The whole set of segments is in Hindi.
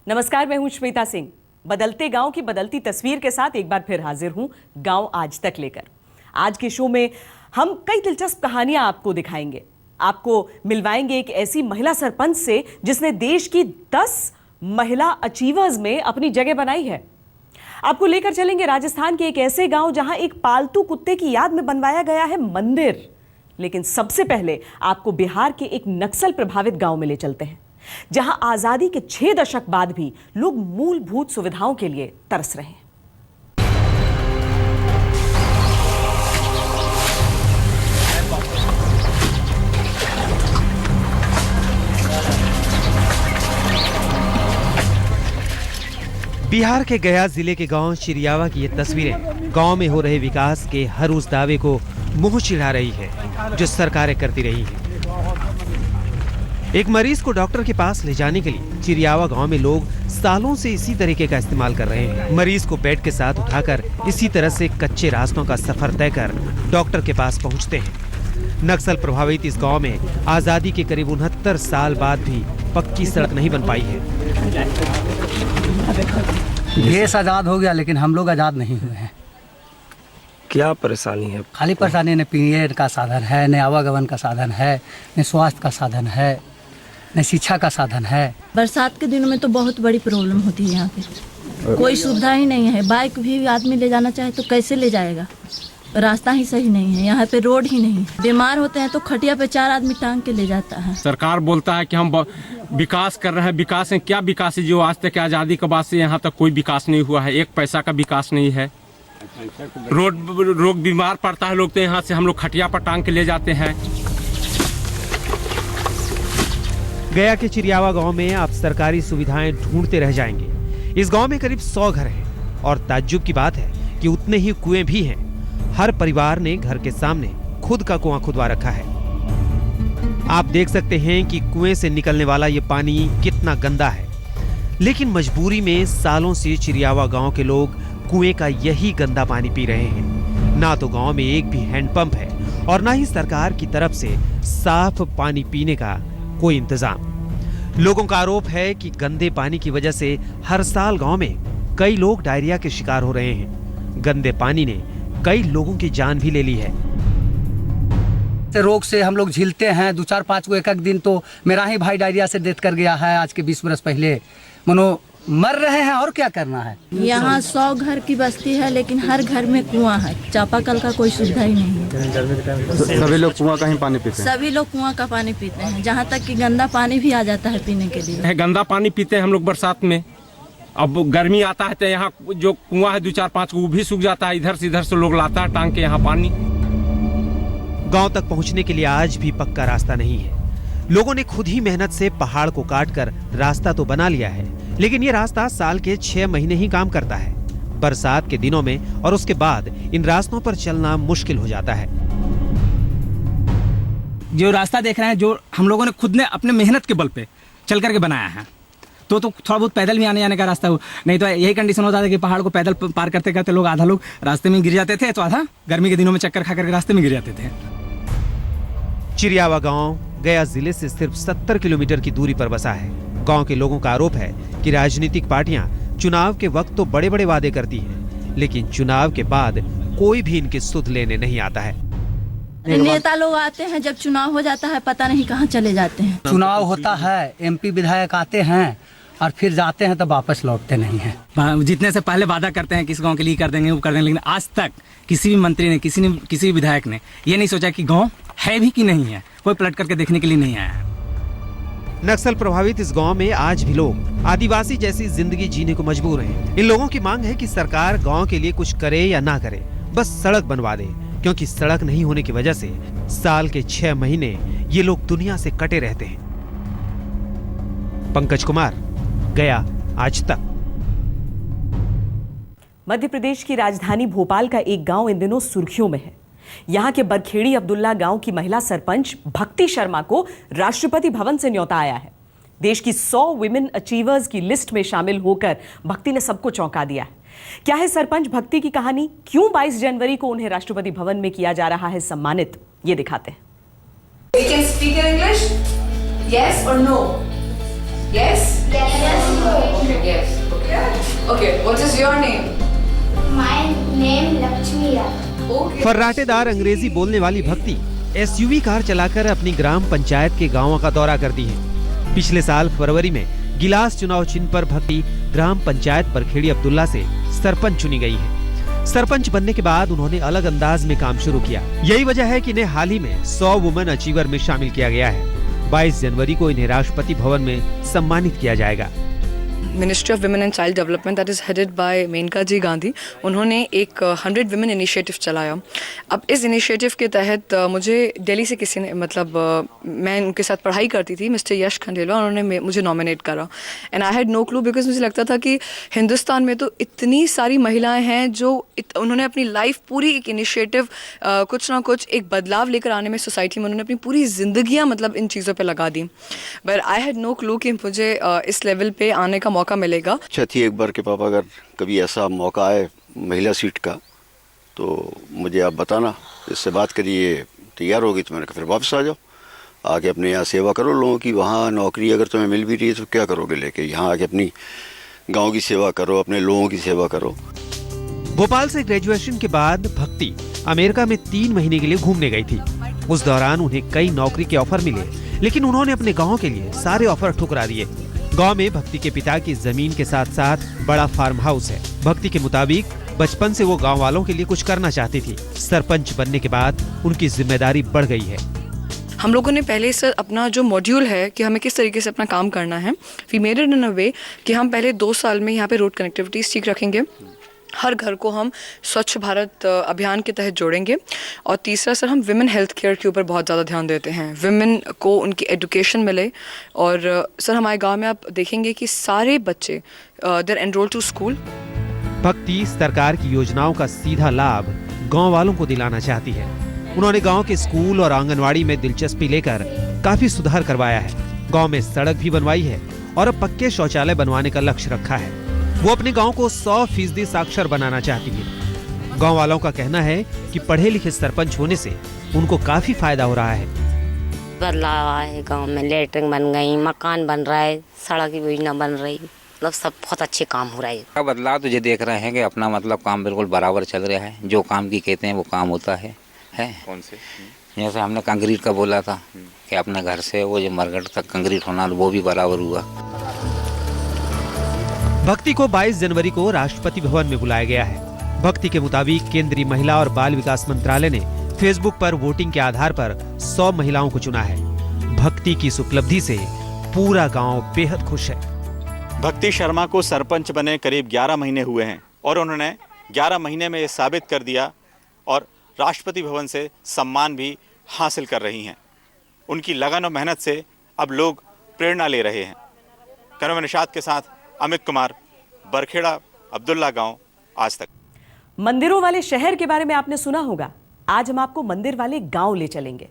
नमस्कार, मैं हूं श्वेता सिंह। बदलते गांव की बदलती तस्वीर के साथ एक बार फिर हाजिर हूं गांव आज तक लेकर। आज के शो में हम कई दिलचस्प कहानियां आपको दिखाएंगे। आपको मिलवाएंगे एक ऐसी महिला सरपंच से जिसने देश की 10 महिला अचीवर्स में अपनी जगह बनाई है। आपको लेकर चलेंगे राजस्थान के एक ऐसे गांव जहां एक पालतू कुत्ते की याद में बनवाया गया है मंदिर। लेकिन सबसे पहले आपको बिहार के एक नक्सल प्रभावित गांव में ले चलते हैं, जहां आजादी के 6 दशक बाद भी लोग मूलभूत सुविधाओं के लिए तरस रहे हैं। बिहार के गया जिले के गांव चिरियावा की ये तस्वीरें गांव में हो रहे विकास के हर उस दावे को मुंह चिढ़ा रही है जो सरकारें करती रही हैं। एक मरीज को डॉक्टर के पास ले जाने के लिए चिरियावा गांव में लोग सालों से इसी तरीके का इस्तेमाल कर रहे हैं। मरीज को बेड के साथ उठाकर इसी तरह से कच्चे रास्तों का सफर तय कर डॉक्टर के पास पहुंचते हैं। नक्सल प्रभावित इस गांव में आजादी के करीब 69 साल बाद भी पक्की सड़क नहीं बन पाई है। देश आजाद हो गया लेकिन हम लोग आजाद नहीं हुए हैं। क्या परेशानी है? खाली परेशानी न पीने का साधन है, न आवागमन का साधन है, न स्वास्थ्य का साधन है, न शिक्षा का साधन है। बरसात के दिनों में तो बहुत बड़ी प्रॉब्लम होती है। यहाँ पे कोई सुविधा ही नहीं है। बाइक भी आदमी ले जाना चाहे तो कैसे ले जाएगा? रास्ता ही सही नहीं है, यहाँ पे रोड ही नहीं है। बीमार होते हैं तो खटिया पे 4 आदमी टांग के ले जाता है। सरकार बोलता है कि हम विकास कर रहे हैं। विकास है क्या? विकास है जो आज तक आज़ादी के बाद से यहाँ तक कोई विकास नहीं हुआ है। एक पैसा का विकास नहीं है। रोग बीमार पड़ता है लोग तो यहाँ से हम लोग खटिया पर टांग के ले जाते हैं। गया के चिरियावा गांव में आप सरकारी सुविधाएं ढूंढते रह जाएंगे। इस गांव में करीब 100 घर हैं और ताज्जुब की बात है कि उतने ही कुएं भी हैं। हर परिवार ने घर के सामने खुद का कुआं खुदवा रखा है। आप देख सकते हैं कि कुएं से निकलने वाला ये पानी कितना गंदा है, लेकिन मजबूरी में सालों से चिरियावा गांव के लोग कुएं का यही गंदा पानी पी रहे हैं। ना तो गांव में एक भी हैंडपंप है और ना ही सरकार की तरफ से साफ पानी पीने का कोई इंतजाम। लोगों का आरोप है कि गंदे पानी की वजह से हर साल गांव में कई लोग डायरिया के शिकार हो रहे हैं। गंदे पानी ने कई लोगों की जान भी ले ली है। रोग से हम लोग झिलते हैं। 2-4-5 को एक दिन तो मेरा ही भाई डायरिया से डेथ कर गया है आज के 20 वर्ष पहले। मनो मर रहे हैं और क्या करना है। यहाँ 100 घर की बस्ती है लेकिन हर घर में कुआं है। चापाकल का कोई सुविधा ही नहीं है। सभी लोग कुआं का ही पानी पीते हैं। सभी लोग कुआं का पानी पीते हैं, जहाँ तक कि गंदा पानी भी आ जाता है पीने के लिए। गंदा पानी पीते हैं हम लोग बरसात में। अब गर्मी आता है तो यहाँ जो कुआं है 2-4-5 वो भी सूख जाता है। इधर से लोग लाता है टांग के यहाँ पानी। गांव तक पहुंचने के लिए आज भी पक्का रास्ता नहीं है। लोगों ने खुद ही मेहनत से पहाड़ को काटकर रास्ता तो बना लिया है, लेकिन ये रास्ता साल के 6 महीने ही काम करता है। बरसात के दिनों में और उसके बाद इन रास्तों पर चलना मुश्किल हो जाता है। जो रास्ता देख रहे हैं, जो हम लोगों ने खुद ने अपने मेहनत के बल पे चल करके बनाया है, तो थोड़ा बहुत पैदल भी आने जाने का रास्ता हो। नहीं तो यही कंडीशन होता था कि पहाड़ को पैदल पार करते करते लोग आधा लोग रास्ते में गिर जाते थे, तो आधा गर्मी के दिनों में चक्कर खा करके रास्ते में गिर जाते थे। चिरियावा गांव गया जिले से सिर्फ 70 किलोमीटर की दूरी पर बसा है। गांव के लोगों का आरोप है कि राजनीतिक पार्टियां चुनाव के वक्त तो बड़े बड़े वादे करती हैं, लेकिन चुनाव के बाद कोई भी इनकी सुध लेने नहीं आता है। नेता लोग आते हैं, जब चुनाव हो जाता है पता नहीं कहाँ चले जाते हैं। चुनाव होता है, MP विधायक आते हैं और फिर जाते हैं तो वापस लौटते नहीं हैं। जितने से पहले वादा करते हैं किस गांव के लिए कर देंगे वो कर देंगे, लेकिन आज तक किसी भी मंत्री ने किसी भी विधायक ने ये नहीं सोचा कि गांव है भी कि नहीं है। कोई पलट करके देखने के लिए नहीं आया। नक्सल प्रभावित इस गांव में आज भी लोग आदिवासी जैसी जिंदगी जीने को मजबूर हैं। इन लोगों की मांग है कि सरकार गांव के लिए कुछ करे या ना करे, बस सड़क बनवा दे, क्योंकि सड़क नहीं होने की वजह से साल के 6 महीने ये लोग दुनिया से कटे रहते हैं। पंकज कुमार, गया आज तक। मध्य प्रदेश की राजधानी भोपाल का एक गांव इन दिनों सुर्खियों में है। यहां के बरखेड़ी अब्दुल्ला गांव की महिला सरपंच भक्ति शर्मा को राष्ट्रपति भवन से न्योता आया है। देश की 100 विमेन अचीवर्स की लिस्ट में शामिल होकर भक्ति ने सबको चौंका दिया है। क्या है सरपंच भक्ति की कहानी? क्यों 22 जनवरी को उन्हें राष्ट्रपति भवन में किया जा रहा है सम्मानित? ये दिखाते हैं। You can speak in English? Yes or no? Yes? Okay, what is your name? My name Lakshmi Rao. फर्राटेदार अंग्रेजी बोलने वाली भक्ति एसयूवी कार चलाकर अपनी ग्राम पंचायत के गांवों का दौरा करती है। पिछले साल फरवरी में गिलास चुनाव चिन्ह पर भक्ति ग्राम पंचायत बरखेड़ी अब्दुल्ला से सरपंच चुनी गई है। सरपंच बनने के बाद उन्होंने अलग अंदाज में काम शुरू किया। यही वजह है कि इन्हें हाल ही में 100 वुमेन अचीवर में शामिल किया गया है। 22 जनवरी को इन्हें राष्ट्रपति भवन में सम्मानित किया जाएगा। Ministry of women and child development that is headed by Maneka ji Gandhi, उन्होंने एक 100 विमेन इनिशिएटिव चलाया। अब इस इनिशिएटिव के तहत मुझे दिल्ली से किसी ने मैं उनके साथ पढ़ाई करती थी, मिस्टर यश खंडेलवा, उन्होंने मुझे नॉमिनेट करा। And I had no clue because मुझे लगता था कि हिंदुस्तान में तो इतनी सारी महिलाएं हैं जो उन्होंने अपनी लाइफ पूरी एक इनिशिएटिव कुछ ना कुछ एक बदलाव लेकर आने में सोसाइटी में उन्होंने अपनी पूरी जिंदगियाँ इन चीज़ों पर लगा दी। But I had no clue कि मुझे इस लेवल पे आने का मौका मिलेगा। अच्छा थी एक बार के पापा, अगर कभी ऐसा मौका आए महिला सीट का तो मुझे आप बताना, इससे बात करिए, तैयार होगी तो मैंने कहा फिर वापस आ जाओ, आके अपने यहाँ सेवा करो लोगों की। वहाँ नौकरी अगर तुम्हें मिल भी रही है तो क्या करोगे लेके, यहाँ आके अपनी गांव की सेवा करो, अपने लोगों की सेवा करो। भोपाल से ग्रेजुएशन के बाद भक्ति अमेरिका में 3 महीने के लिए घूमने गई थी। उस दौरान उन्हें कई नौकरी के ऑफर मिले, लेकिन उन्होंने अपने गाँव के लिए सारे ऑफर ठुकरा दिए। गांव में भक्ति के पिता की जमीन के साथ साथ बड़ा फार्म हाउस है। भक्ति के मुताबिक बचपन से वो गांव वालों के लिए कुछ करना चाहती थी। सरपंच बनने के बाद उनकी जिम्मेदारी बढ़ गई है। हम लोगों ने पहले से अपना जो मॉड्यूल है कि हमें किस तरीके से अपना काम करना है, वी मेड इट इन अ वे कि हम पहले 2 साल में यहाँ पे रोड कनेक्टिविटीज ठीक रखेंगे, हर घर को हम स्वच्छ भारत अभियान के तहत जोड़ेंगे, और तीसरा सर हम विमेन हेल्थ केयर के ऊपर बहुत ज़्यादा ध्यान देते हैं, विमेन को उनकी एजुकेशन मिले। और सर हमारे गांव में आप देखेंगे कि सारे बच्चे देर एनरोल टू स्कूल। भक्ति सरकार की योजनाओं का सीधा लाभ गांव वालों को दिलाना चाहती है। उन्होंने गांव के स्कूल और आंगनवाड़ी में दिलचस्पी लेकर काफी सुधार करवाया है। गांव में सड़क भी बनवाई है और अब पक्के शौचालय बनवाने का लक्ष्य रखा है। वो अपने गांव को 100% साक्षर बनाना चाहती है। गांव वालों का कहना है कि पढ़े लिखे सरपंच होने से उनको काफी फायदा हो रहा है। बदलाव आया है गांव में, लेटरिन बन गई, मकान बन रहा है, सड़क की योजना बन रही, सब बहुत अच्छे काम हो रहा है। बदलाव तो ये देख रहे हैं कि अपना काम बिल्कुल बराबर चल रहा है। जो काम की कहते हैं वो काम होता है। कौन से? जैसे हमने कंक्रीट का बोला था कि अपने घर से वो जो मरघट तक कंक्रीट होना, वो भी बराबर हुआ। भक्ति को 22 जनवरी को राष्ट्रपति भवन में बुलाया गया है। भक्ति के मुताबिक केंद्रीय महिला और बाल विकास मंत्रालय ने फेसबुक पर वोटिंग के आधार पर 100 महिलाओं को चुना है। भक्ति की इस उपलब्धि से पूरा गांव बेहद खुश है। भक्ति शर्मा को सरपंच बने करीब 11 महीने हुए हैं और उन्होंने 11 महीने में ये साबित कर दिया और राष्ट्रपति भवन से सम्मान भी हासिल कर रही हैं। उनकी लगन और मेहनत से अब लोग प्रेरणा ले रहे हैं। कैमरामैन निशात के साथ अमित कुमार, बरखेड़ा अब्दुल्ला गांव, आज तक। मंदिरों वाले शहर के बारे में आपने सुना होगा। आज हम आपको मंदिर वाले गांव ले चलेंगे।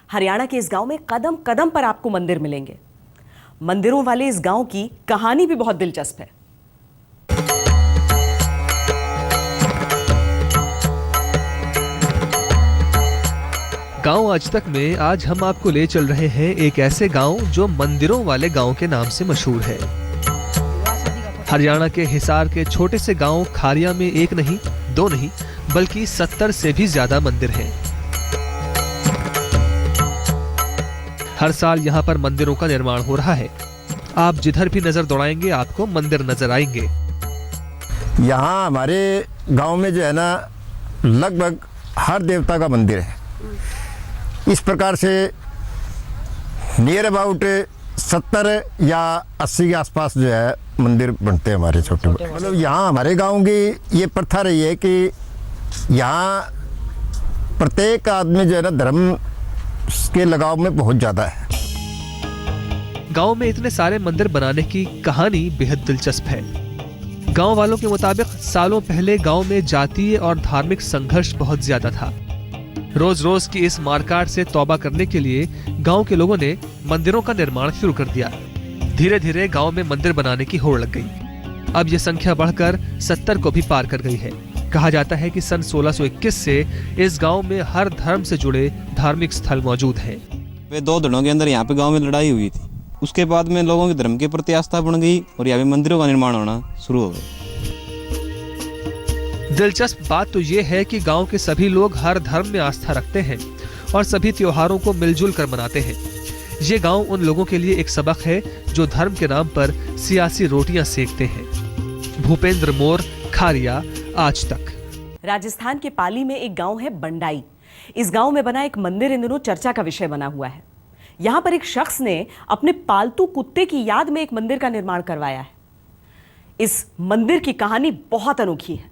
हरियाणा के इस गांव में कदम कदम पर आपको मंदिर मिलेंगे। मंदिरों वाले इस गांव की कहानी भी बहुत दिलचस्प है। गांव आज तक में आज हम आपको ले चल रहे हैं एक ऐसे गांव जो मंदिरों वाले गांव के नाम से मशहूर है। हरियाणा के हिसार के छोटे से गांव खारिया में 1 नहीं 2 नहीं बल्कि 70 से भी ज्यादा मंदिर हैं। हर साल यहाँ पर मंदिरों का निर्माण हो रहा है। आप जिधर भी नजर दौड़ाएंगे आपको मंदिर नजर आएंगे। यहाँ हमारे गांव में जो है ना लगभग हर देवता का मंदिर है। इस प्रकार से नियर अबाउट 70 या 80 के आसपास जो है मंदिर बनते हैं हमारे छोटे। मतलब यहाँ हमारे गांव की ये प्रथा रही है कि यहाँ प्रत्येक आदमी जो है ना धर्म के लगाव में बहुत ज़्यादा है। गांव में इतने सारे मंदिर बनाने की कहानी बेहद दिलचस्प है। गांव वालों के मुताबिक सालों पहले गांव में जातीय और धार्मिक संघर्ष बहुत ज्यादा था। रोज रोज की इस मारकाट से तौबा करने के लिए गांव के लोगों ने मंदिरों का निर्माण शुरू कर दिया। धीरे धीरे गांव में मंदिर बनाने की होड़ लग गई। अब यह संख्या बढ़कर 70 को भी पार कर गई है। कहा जाता है कि सन 1621 से इस गांव में हर धर्म से जुड़े धार्मिक स्थल मौजूद हैं। 2 दिनों के अंदर यहाँ पे गांव में लड़ाई हुई थी उसके बाद में लोगों के धर्म के प्रति आस्था बन गई और यहाँ पे मंदिरों का निर्माण होना शुरू हो गया। दिलचस्प बात तो ये है कि गांव के सभी लोग हर धर्म में आस्था रखते हैं और सभी त्योहारों को मिलजुल कर मनाते हैं। ये गांव उन लोगों के लिए एक सबक है जो धर्म के नाम पर सियासी रोटियां सेकते हैं। भूपेंद्र मोर, खारिया, आज तक। राजस्थान के पाली में एक गांव है बंडाई। इस गांव में बना एक मंदिर इन दिनों चर्चा का विषय बना हुआ है। यहां पर एक शख्स ने अपने पालतू कुत्ते की याद में एक मंदिर का निर्माण करवाया है। इस मंदिर की कहानी बहुत अनोखी है।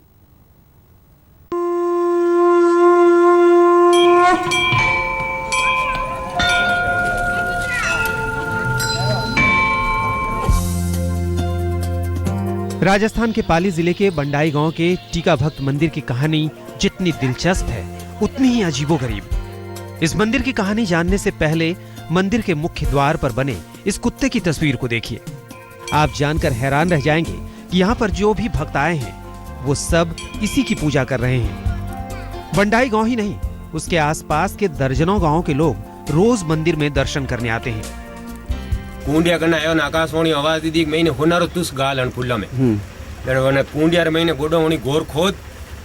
राजस्थान के पाली जिले के बंडाई गांव के टीका भक्त मंदिर की कहानी जितनी दिलचस्प है उतनी ही अजीबोगरीब। इस मंदिर की कहानी जानने से पहले मंदिर के मुख्य द्वार पर बने इस कुत्ते की तस्वीर को देखिए। आप जानकर हैरान रह जाएंगे कि यहाँ पर जो भी भक्त आए हैं वो सब इसी की पूजा कर रहे हैं। बंडाई गांव ही नहीं, उसके आसपास के दर्जनों गांवों के लोग रोज मंदिर में दर्शन करने आते हैं। कुंडिया करना आयो ना आकाशवाणी आवाज दी महीने होनारो तुस गाल अन फुल्ला में जने कुंडिया रे महीने गोडो होनी गोर खोद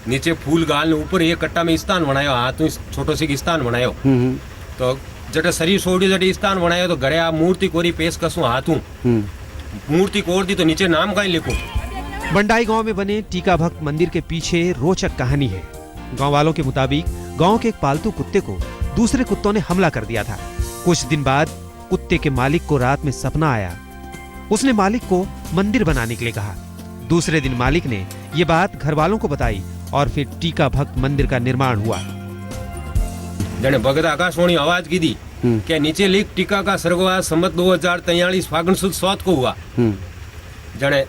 नीचे फूल गाल ने ऊपर एक कट्टा में स्थान बनायो हाथ में छोटो सी स्थान बनायो तो जटे शरीर छोड़ी जटे स्थान बनायो तो घरे आ मूर्ति कोरी पेश कसू हाथू मूर्ति कोर दी तो नीचे नाम का ही लिखो। बंडाई गांव में बने टीका भक्त मंदिर के पीछे रोचक कहानी है। गांव वालों के मुताबिक गांव के एक पालतू कुत्ते को दूसरे कुत्तों ने हमला कर दिया था। कुछ दिन बाद कुत्ते के मालिक को रात में सपना आया। उसने मालिक को मंदिर बनाने के लिए कहा। दूसरे दिन मालिक ने ये बात घर वालों को बताई और फिर टीका भक्त मंदिर का निर्माण हुआ। जने भगत आकाशवाणी आवाज की दी क्या नीचे लिख टीका का स्वर्गवास संवत 2043 फागुन सुद 7 को हुआ। जने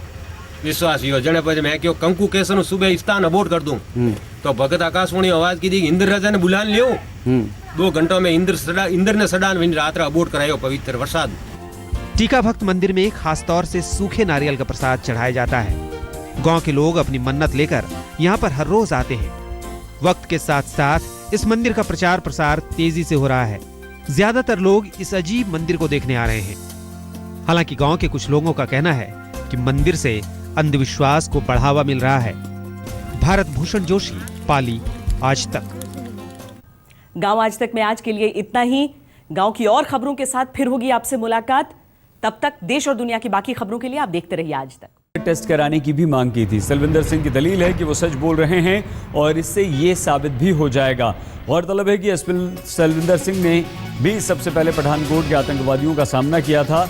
विश्वास यो जने पर मैं क्यों कंकु केसन सुबह स्थान अबोर्ड कर दूं तो भगत आकाशवाणी आवाज की दी इंद्र राजा ने बुला लियो 2 घंटों में इंद्र ने सडान विन रात अबोर्ड करायो पवित्र प्रसाद। टीका भक्त मंदिर में खास तौर से सूखे नारियल का प्रसाद चढ़ाया जाता है। गांव के लोग अपनी मन्नत लेकर यहाँ पर हर रोज आते हैं। वक्त के साथ साथ इस मंदिर का प्रचार प्रसार तेजी से हो रहा है। ज्यादातर लोग इस अजीब मंदिर को देखने आ रहे हैं। हालांकि गांव के कुछ लोगों का कहना है कि मंदिर से अंधविश्वास को बढ़ावा मिल रहा है। भारत भूषण जोशी, पाली, आज तक। गांव आज तक में आज के लिए इतना ही। गांव की और खबरों के साथ फिर होगी आपसे मुलाकात। तब तक देश और दुनिया की बाकी खबरों के लिए आप देखते रहिए आज तक। टेस्ट कराने की भी मांग की थी। सलविंदर सिंह की दलील है कि वो सच बोल रहे हैं और इससे ये साबित भी हो जाएगा। गौरतलब है कि सलविंदर सिंह ने भी सबसे पहले पठानकोट के आतंकवादियों का सामना किया था।